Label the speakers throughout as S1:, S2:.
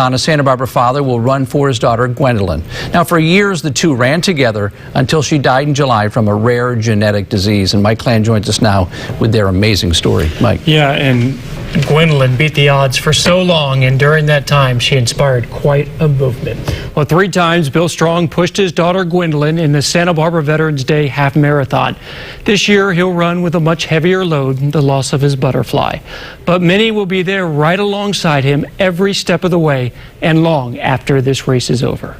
S1: A Santa Barbara father will run for his daughter, Gwendolyn. Now, for years, the two ran together until she died in July from a rare genetic disease. And Mike Clan joins us now with their amazing story. Mike.
S2: Yeah, and Gwendolyn beat the odds for so long, and during that time, she inspired quite a movement. Well, 3 times, Bill Strong pushed his daughter Gwendolyn in the Santa Barbara Veterans Day half marathon. This year, he'll run with a much heavier load, the loss of his butterfly. But many will be there right alongside him every step of the way and long after this race is over.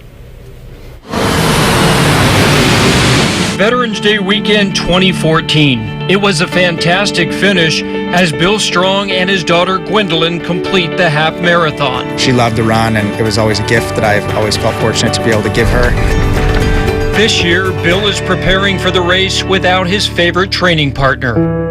S2: Veterans Day weekend 2014. It was a fantastic finish as Bill Strong and his daughter Gwendolyn complete the half marathon.
S3: She loved to run, and it was always a gift that I've always felt fortunate to be able to give her.
S2: This year, Bill is preparing for the race without his favorite training partner.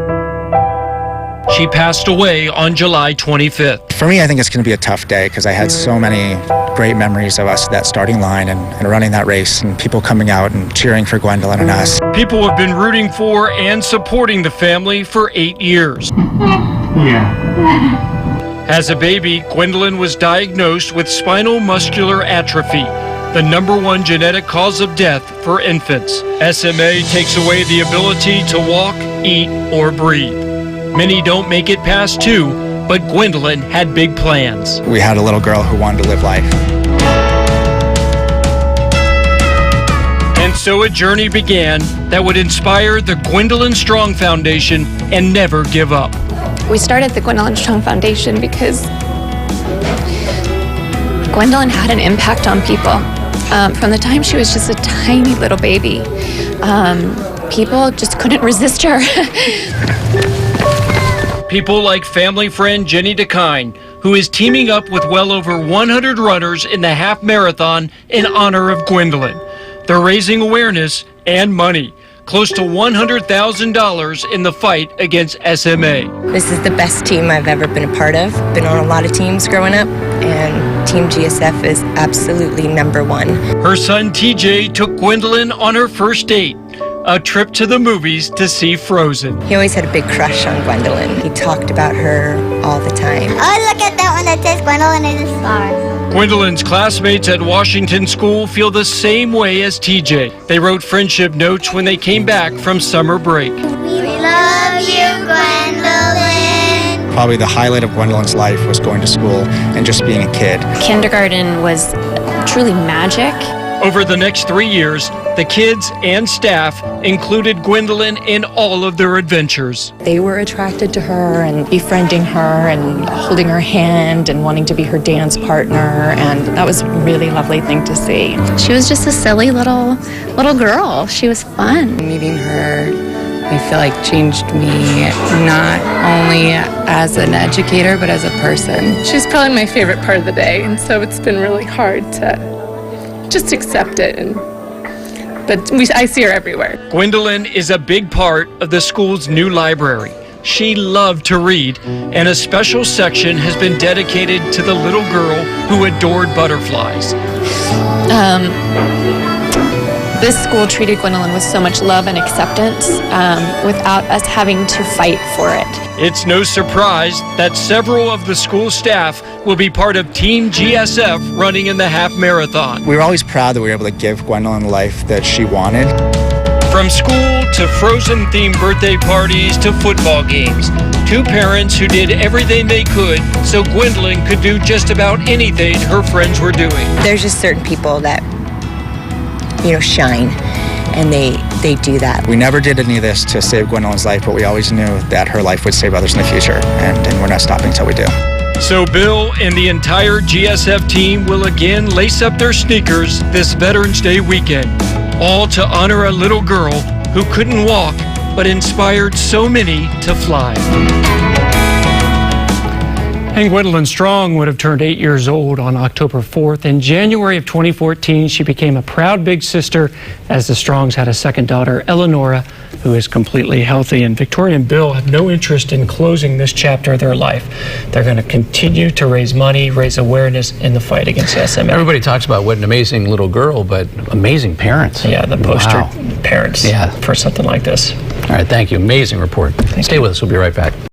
S2: She passed away on July 25th.
S3: For me, I think it's going to be a tough day because I had so many great memories of us, that starting line and running that race, and people coming out and cheering for Gwendolyn and us.
S2: People have been rooting for and supporting the family for 8 years. As a baby, Gwendolyn was diagnosed with spinal muscular atrophy, the #1 genetic cause of death for infants. SMA takes away the ability to walk, eat, or breathe. Many don't make it past 2, but Gwendolyn had big plans.
S3: We had a little girl who wanted to live life.
S2: And so a journey began that would inspire the Gwendolyn Strong Foundation and never give up.
S4: We started the Gwendolyn Strong Foundation because Gwendolyn had an impact on people. From the time she was just a tiny little baby, people just couldn't resist her.
S2: People like family friend Jenny DeKine, who is teaming up with well over 100 runners in the half marathon in honor of Gwendolyn. They're raising awareness and money, close to $100,000 in the fight against SMA.
S5: This is the best team I've ever been a part of. Been on a lot of teams growing up, and Team GSF is absolutely #1.
S2: Her son TJ took Gwendolyn on her first date, a trip to the movies to see Frozen.
S5: He always had a big crush on Gwendolyn. He talked about her all the time.
S6: Oh, look at that one that says Gwendolyn is a star.
S2: Gwendolyn's classmates at Washington School feel the same way as TJ. They wrote friendship notes when they came back from summer break.
S6: We love you, Gwendolyn.
S3: Probably the highlight of Gwendolyn's life was going to school and just being a kid.
S4: Kindergarten was truly magic.
S2: Over the next 3 years, the kids and staff included Gwendolyn in all of their adventures.
S7: They were attracted to her and befriending her and holding her hand and wanting to be her dance partner, and that was a really lovely thing to see.
S4: She was just a silly little girl. She was fun.
S8: Meeting her, I feel like changed me not only as an educator, but as a person.
S9: She's probably my favorite part of the day, and so it's been really hard to just accept it. But I see her everywhere.
S2: Gwendolyn is a big part of the school's new library. She loved to read, and a special section has been dedicated to the little girl who adored butterflies.
S4: This school treated Gwendolyn with so much love and acceptance without us having to fight for it.
S2: It's no surprise that several of the school staff will be part of Team GSF running in the half marathon.
S3: We were always proud that we were able to give Gwendolyn the life that she wanted.
S2: From school to Frozen-themed birthday parties to football games, 2 parents who did everything they could so Gwendolyn could do just about anything her friends were doing.
S5: There's just certain people that, shine, and they do that.
S3: We never did any of this to save Gwendolyn's life, but we always knew that her life would save others in the future, and we're not stopping until we do.
S2: So Bill and the entire GSF team will again lace up their sneakers this Veterans Day weekend, all to honor a little girl who couldn't walk but inspired so many to fly. And Gwendolyn Strong would have turned 8 years old on October 4th. In January of 2014, she became a proud big sister as the Strongs had a second daughter, Eleonora, who is completely healthy. And Victoria and Bill have no interest in closing this chapter of their life. They're going to continue to raise money, raise awareness in the fight against SMA.
S1: Everybody talks about what an amazing little girl, but amazing parents.
S2: Yeah, the poster parents
S1: Yeah.
S2: for something like this.
S1: All right, thank you. Amazing report. Stay with us. We'll be right back.